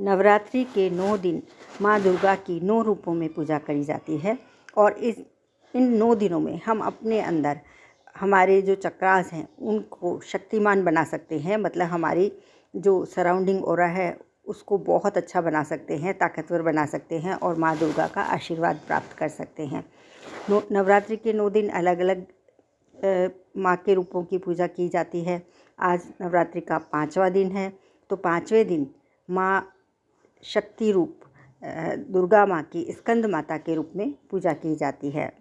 नवरात्रि के 9 दिन माँ दुर्गा की 9 रूपों में पूजा करी जाती है और इन 9 दिनों में हम अपने अंदर हमारे जो चक्रास हैं उनको शक्तिमान बना सकते हैं। मतलब हमारी जो सराउंडिंग ऑरा है उसको बहुत अच्छा बना सकते हैं, ताकतवर बना सकते हैं और माँ दुर्गा का आशीर्वाद प्राप्त कर सकते हैं। नवरात्रि के 9 दिन अलग अलग माँ के रूपों की पूजा की जाती है। आज नवरात्रि का 5वां दिन है, तो 5वें दिन माँ शक्ति रूप दुर्गा माँ की स्कंद माता के रूप में पूजा की जाती है।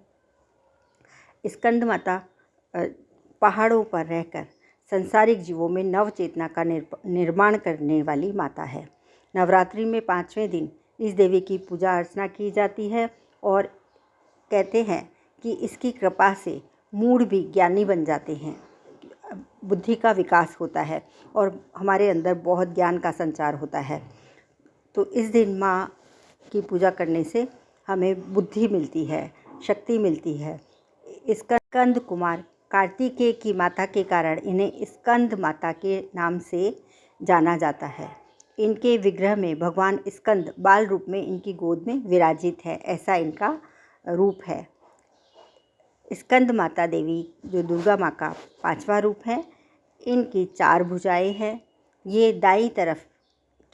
स्कंद माता पहाड़ों पर रहकर संसारिक जीवों में नव चेतना का निर्माण करने वाली माता है। नवरात्रि में 5वें दिन इस देवी की पूजा अर्चना की जाती है और कहते हैं कि इसकी कृपा से मूढ़ भी ज्ञानी बन जाते हैं, बुद्धि का विकास होता है और हमारे अंदर बहुत ज्ञान का संचार होता है। तो इस दिन माँ की पूजा करने से हमें बुद्धि मिलती है, शक्ति मिलती है। स्कंद कुमार कार्तिकेय की माता के कारण इन्हें स्कंद माता के नाम से जाना जाता है। इनके विग्रह में भगवान स्कंद बाल रूप में इनकी गोद में विराजित है, ऐसा इनका रूप है। स्कंद माता देवी जो दुर्गा माँ का 5वां रूप है, इनकी 4 भुजाएं हैं। ये दाईं तरफ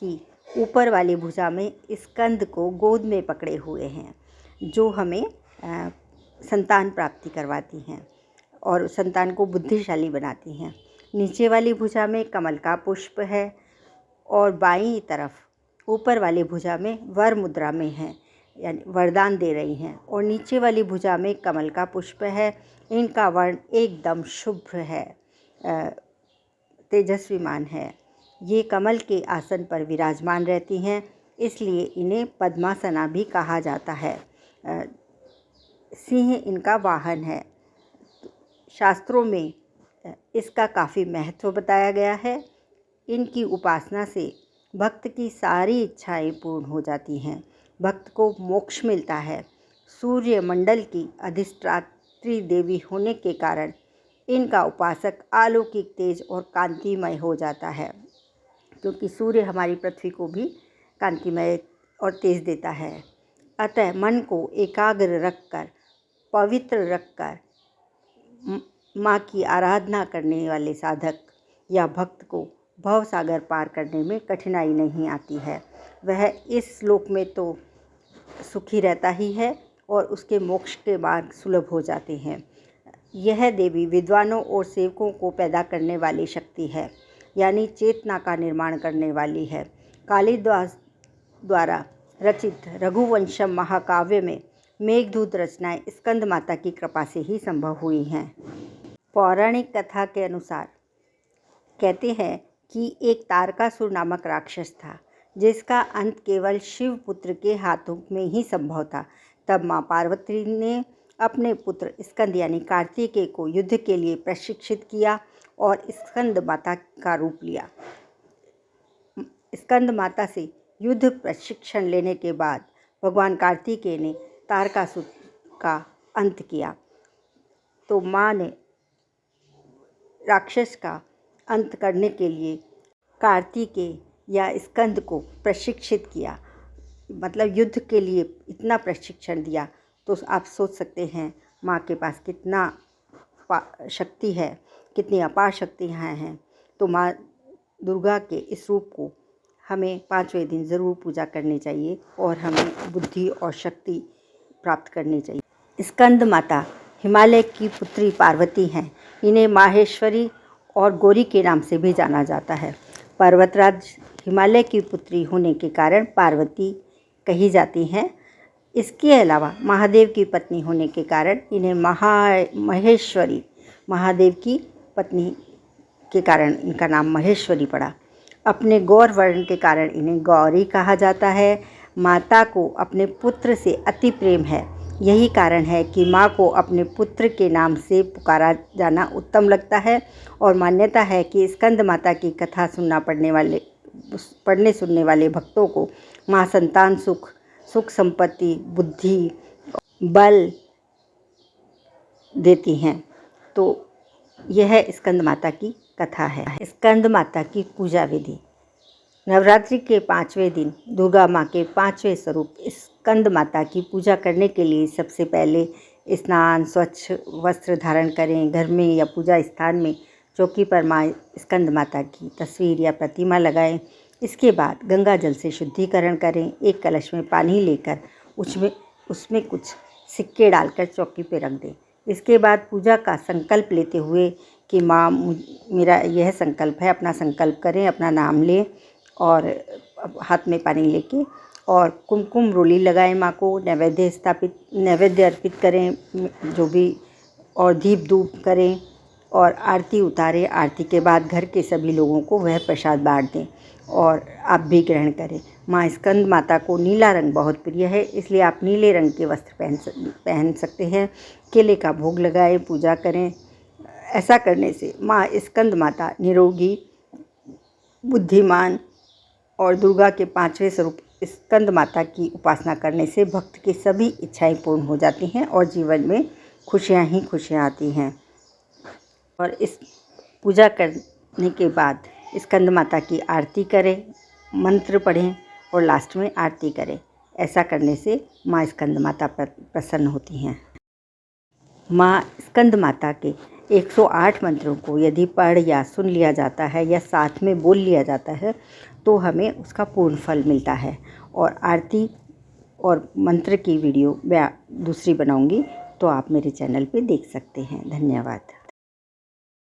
की ऊपर वाली भुजा में स्कंद को गोद में पकड़े हुए हैं, जो हमें संतान प्राप्ति करवाती हैं और संतान को बुद्धिशाली बनाती हैं। नीचे वाली भुजा में कमल का पुष्प है और बाईं तरफ ऊपर वाली भुजा में वर मुद्रा में है, यानी वरदान दे रही हैं। और नीचे वाली भुजा में कमल का पुष्प है। इनका वर्ण एकदम शुभ्र है, तेजस्वीमान है। ये कमल के आसन पर विराजमान रहती हैं, इसलिए इन्हें पद्मासना भी कहा जाता है। सिंह इनका वाहन है। शास्त्रों में इसका काफ़ी महत्व बताया गया है। इनकी उपासना से भक्त की सारी इच्छाएं पूर्ण हो जाती हैं, भक्त को मोक्ष मिलता है। सूर्य मंडल की अधिष्ठात्री देवी होने के कारण इनका उपासक अलौकिक तेज और कांतिमय हो जाता है, क्योंकि सूर्य हमारी पृथ्वी को भी कांतिमय और तेज देता है। अतः मन को एकाग्र रखकर, पवित्र रखकर माँ की आराधना करने वाले साधक या भक्त को भव सागर पार करने में कठिनाई नहीं आती है। वह इस लोक में तो सुखी रहता ही है और उसके मोक्ष के मार्ग सुलभ हो जाते हैं। यह देवी विद्वानों और सेवकों को पैदा करने वाली शक्ति है, यानी चेतना का निर्माण करने वाली है। कालिदास द्वारा रचित रघुवंशम महाकाव्य में मेघदूत रचनाएं स्कंद माता की कृपा से ही संभव हुई हैं। पौराणिक कथा के अनुसार कहते हैं कि एक तारकासुर नामक राक्षस था, जिसका अंत केवल शिव पुत्र के हाथों में ही संभव था। तब माँ पार्वती ने अपने पुत्र स्कंद यानी कार्तिकेय को युद्ध के लिए प्रशिक्षित किया और स्कंद माता का रूप लिया। स्कंद माता से युद्ध प्रशिक्षण लेने के बाद भगवान कार्तिकेय ने तारकासुर का अंत किया। तो माँ ने राक्षस का अंत करने के लिए कार्तिकेय या स्कंद को प्रशिक्षित किया, मतलब युद्ध के लिए इतना प्रशिक्षण दिया। तो आप सोच सकते हैं माँ के पास कितना शक्ति है, कितनी अपार शक्तियाँ हैं। तो माँ दुर्गा के इस रूप को हमें 5वें दिन ज़रूर पूजा करनी चाहिए और हमें बुद्धि और शक्ति प्राप्त करनी चाहिए। स्कंद माता हिमालय की पुत्री पार्वती हैं। इन्हें माहेश्वरी और गौरी के नाम से भी जाना जाता है। पर्वतराज हिमालय की पुत्री होने के कारण पार्वती कही जाती हैं। इसके अलावा महादेव की पत्नी होने के कारण इन्हें महेश्वरी, महादेव की पत्नी के कारण इनका नाम महेश्वरी पड़ा। अपने गौर वर्ण के कारण इन्हें गौरी कहा जाता है। माता को अपने पुत्र से अति प्रेम है, यही कारण है कि माँ को अपने पुत्र के नाम से पुकारा जाना उत्तम लगता है। और मान्यता है कि स्कंद माता की कथा पढ़ने सुनने वाले भक्तों को माँ संतान सुख, सुख संपत्ति, बुद्धि, बल देती हैं। तो यह स्कंद माता की कथा है। स्कंद माता की पूजा विधि। नवरात्रि के 5वें दिन दुर्गा माँ के 5वें स्वरूप स्कंद माता की पूजा करने के लिए सबसे पहले स्नान, स्वच्छ वस्त्र धारण करें। घर में या पूजा स्थान में चौकी पर माँ स्कंद माता की तस्वीर या प्रतिमा लगाएं। इसके बाद गंगा जल से शुद्धिकरण करें। एक कलश में पानी लेकर उसमें कुछ सिक्के डालकर चौकी पर रख दें। इसके बाद पूजा का संकल्प लेते हुए कि माँ मेरा यह संकल्प है, अपना संकल्प करें, अपना नाम लें और हाथ में पानी लेके और कुमकुम रोली लगाएं। माँ को नैवेद्य अर्पित करें जो भी, और दीप धूप करें और आरती उतारें। आरती के बाद घर के सभी लोगों को वह प्रसाद बांट दें और आप भी ग्रहण करें। माँ स्कंद माता को नीला रंग बहुत प्रिय है, इसलिए आप नीले रंग के वस्त्र पहन सकते हैं। केले का भोग लगाएं, पूजा करें। ऐसा करने से माँ स्कंद माता निरोगी, बुद्धिमान और दुर्गा के 5वें स्वरूप स्कंद माता की उपासना करने से भक्त की सभी इच्छाएं पूर्ण हो जाती हैं और जीवन में खुशियां ही खुशियां आती हैं। और इस पूजा करने के बाद स्कंद माता की आरती करें, मंत्र पढ़ें और लास्ट में आरती करें। ऐसा करने से माँ स्कंद माता प्रसन्न होती हैं। माँ स्कंद माता के 108 मंत्रों को यदि पढ़ या सुन लिया जाता है या साथ में बोल लिया जाता है तो हमें उसका पूर्ण फल मिलता है। और आरती और मंत्र की वीडियो मैं दूसरी बनाऊंगी तो आप मेरे चैनल पे देख सकते हैं। धन्यवाद।